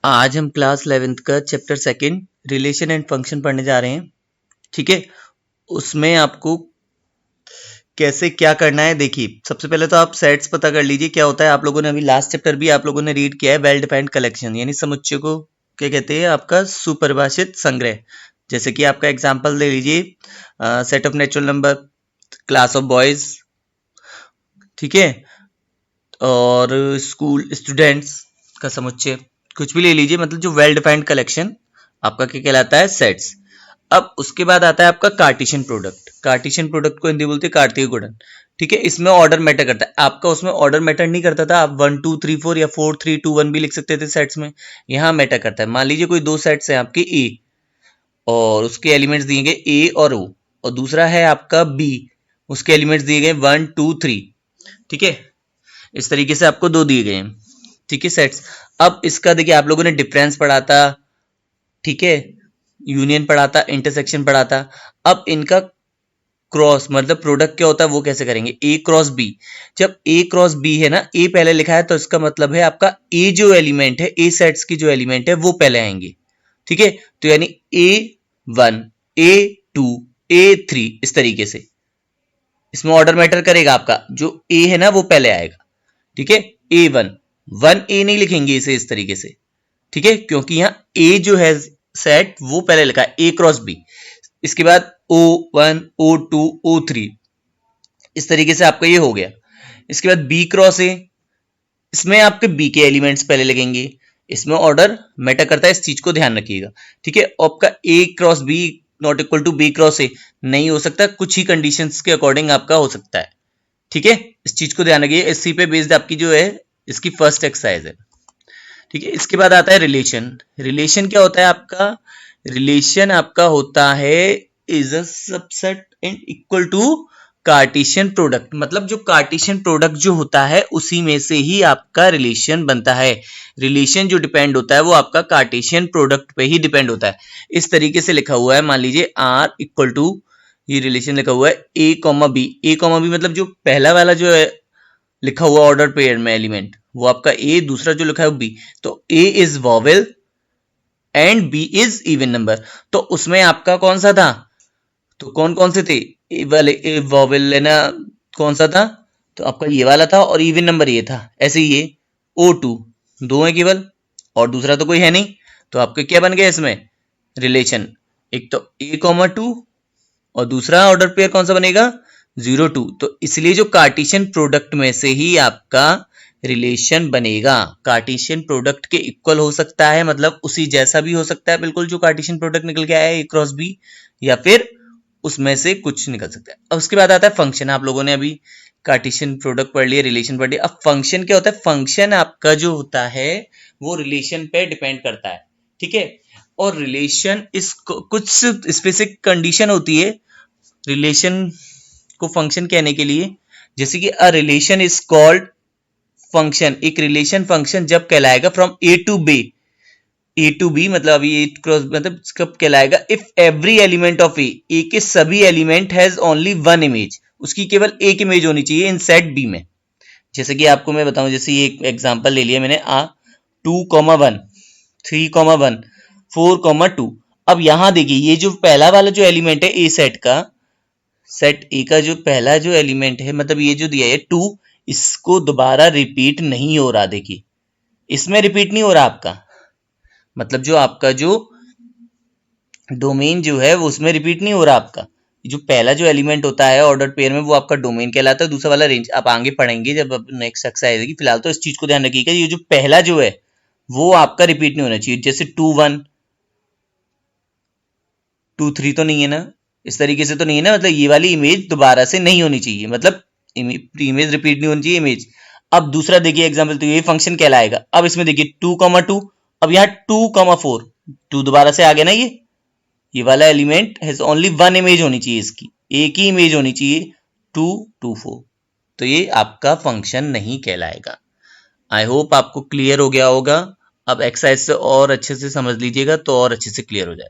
आज हम class 11th का chapter second relation and function पढ़ने जा रहे हैं। ठीक है, उसमें आपको कैसे क्या करना है देखिए। सबसे पहले तो आप सेट्स पता कर लीजिए क्या होता है। आप लोगों ने अभी लास्ट चैप्टर भी आप लोगों ने रीड किया है, वेल डिफाइंड कलेक्शन, यानी समुच्चय को क्या कहते हैं, आपका सुपरिभाषित संग्रह। जैसे कि आपका एग्जाम्पल ले लीजिए, set of natural number, class of boys, ठीक है, और स्कूल स्टूडेंट्स का समुच्चय, कुछ भी ले लीजिए, मतलब जो वेल डिफाइंड कलेक्शन आपका क्या कहलाता है, सेट्स। अब उसके बाद आता है आपका कार्टेशियन प्रोडक्ट। कार्टेशियन प्रोडक्ट को हिंदी बोलते हैं कार्तीय गुणन। ठीक है, इसमें ऑर्डर मैटर करता है। आपका उसमें ऑर्डर मैटर नहीं करता था, आप 1 2 3 4 या 4 3 2 1 भी लिख सकते थे सेट्स में। यहाँ मैटर करता है। मान लीजिए कोई दो सेट्स हैं आपके ए, और उसके एलिमेंट्स दिए गए ए और ओ, और दूसरा है आपका बी, उसके एलिमेंट्स दिए गए 1 2 3। ठीक है, इस तरीके से आपको दो दिए गए हैं। ठीक है, सेट्स। अब इसका देखिए, आप लोगों ने डिफरेंस पढ़ा था, ठीक है, यूनियन पढ़ा था, इंटरसेक्शन पढ़ा था। अब इनका क्रॉस मतलब प्रोडक्ट क्या होता है वो कैसे करेंगे, ए क्रॉस बी। जब ए क्रॉस बी है ना, ए पहले लिखा है, तो इसका मतलब है आपका ए जो एलिमेंट है, ए सेट्स की जो एलिमेंट है वो पहले आएंगे। ठीक है, तो यानी A1 A2 A3, इस तरीके से इसमें ऑर्डर मैटर करेगा। आपका जो ए है ना वो पहले आएगा। ठीक है, A1 1A नहीं लिखेंगे इसे इस तरीके से, ठीक है, क्योंकि यहाँ ए जो है सेट वो पहले लिखा है, ए क्रॉस बी। इसके बाद O1 O2 O3, इस तरीके से आपका ये हो गया। इसके बाद बी क्रॉस ए, इसमें आपके बी के एलिमेंट्स पहले लगेंगे। इसमें ऑर्डर मैटर करता है, इस चीज को ध्यान रखिएगा। ठीक है, आपका A cross B not equal to B cross A नहीं हो सकता, कुछ ही कंडीशंस के अकॉर्डिंग आपका हो सकता है। ठीक है, इस चीज को ध्यान रखिए। इसी पे बेस्ड आपकी जो है इसकी फर्स्ट एक्सरसाइज है। ठीक है, इसके बाद आता है रिलेशन। रिलेशन क्या होता है आपका, रिलेशन आपका होता है is a subset and equal to Cartesian product. मतलब जो कार्टेशियन प्रोडक्ट जो होता है उसी में से ही आपका रिलेशन बनता है। रिलेशन जो डिपेंड होता है वो आपका कार्टेशियन प्रोडक्ट पे ही डिपेंड होता है। इस तरीके से लिखा हुआ है, मान लीजिए आर इक्वल टू, ये रिलेशन लिखा हुआ है ए कॉमा बी। ए कॉमा बी मतलब जो पहला वाला जो है लिखा हुआ ऑर्डर पेयर में एलिमेंट वो आपका ए, दूसरा जो लिखा है वो बी। तो A is vowel and B is even number. तो उसमें आपका कौन सा था, तो कौन कौन से थे, ए वाले वॉवेल है ना, कौन सा था, तो आपका ये वाला था, और इवन नंबर ये था। ऐसे ही ये O2 दो है केवल, और दूसरा तो कोई है नहीं। तो आपके क्या बन गया इसमें रिलेशन, एक तो ए कॉमा टू, और दूसरा ऑर्डर पेयर कौन सा बनेगा 0 2। तो इसलिए जो कार्टेशियन प्रोडक्ट में से ही आपका रिलेशन बनेगा। कार्टेशियन प्रोडक्ट के इक्वल हो सकता है, मतलब उसी जैसा भी हो सकता है बिल्कुल जो कार्टेशियन प्रोडक्ट निकल के आया है ए क्रॉस बी, या फिर उसमें से कुछ निकल सकता है। अब उसके बाद आता है फंक्शन। आप लोगों ने अभी कार्टेशियन प्रोडक्ट पढ़ लिया, रिलेशन पढ़ लिया। अब फंक्शन क्या होता है, फंक्शन आपका जो होता है वो रिलेशन पे डिपेंड करता है। ठीक है, और रिलेशन इस कुछ स्पेसिफिक कंडीशन होती है रिलेशन को फंक्शन कहने के लिए। जैसे कि a relation is called function, एक रिलेशन फंक्शन जब कहलाएगा from A to B, A to B मतलब अभी ए क्रॉस मतलब कब कहलाएगा, if every element of A के सभी element has only one image, उसकी केवल एक इमेज होनी चाहिए इन सेट बी में। जैसे कि आपको मैं बताऊं, जैसे ये एक एग्जांपल ले लिया मैंने, आ 2,1 3,1 4,2। अब यहां देखिए, ये जो पहला वाला जो एलिमेंट है ए सेट का, सेट ए का जो पहला जो एलिमेंट है, मतलब ये जो दिया है 2, इसको दोबारा रिपीट नहीं हो रहा। देखिए इसमें रिपीट नहीं हो रहा आपका, मतलब जो आपका जो डोमेन जो है वो उसमें रिपीट नहीं हो रहा आपका। जो पहला जो एलिमेंट होता है ऑर्डर पेयर में वो आपका डोमेन कहलाता है, दूसरा वाला रेंज। आप आगे पढ़ेंगे जब नेक्स्ट एक्सरसाइज आएगी। फिलहाल तो इस चीज को ध्यान रखिएगा, ये जो पहला जो है वो आपका रिपीट नहीं होना चाहिए। जैसे 2,1 2,3 तो नहीं है ना, इस तरीके से तो नहीं है ना, मतलब ये वाली इमेज दोबारा से नहीं होनी चाहिए, मतलब इमेज रिपीट नहीं होनी चाहिए इमेज। अब दूसरा देखिए एग्जाम्पल, तो ये फंक्शन कहलाएगा। अब इसमें देखिए 2,2, अब यहाँ 2,4 2 दोबारा से आ गया ना, ये वाला element has only one image होनी चाहिए, इसकी एक ही इमेज होनी चाहिए 2 2 4। तो ये आपका फंक्शन नहीं कहलाएगा। आई होप आपको क्लियर हो गया होगा। अब एक्सरसाइज से और अच्छे से समझ लीजिएगा तो और अच्छे से क्लियर हो जाए।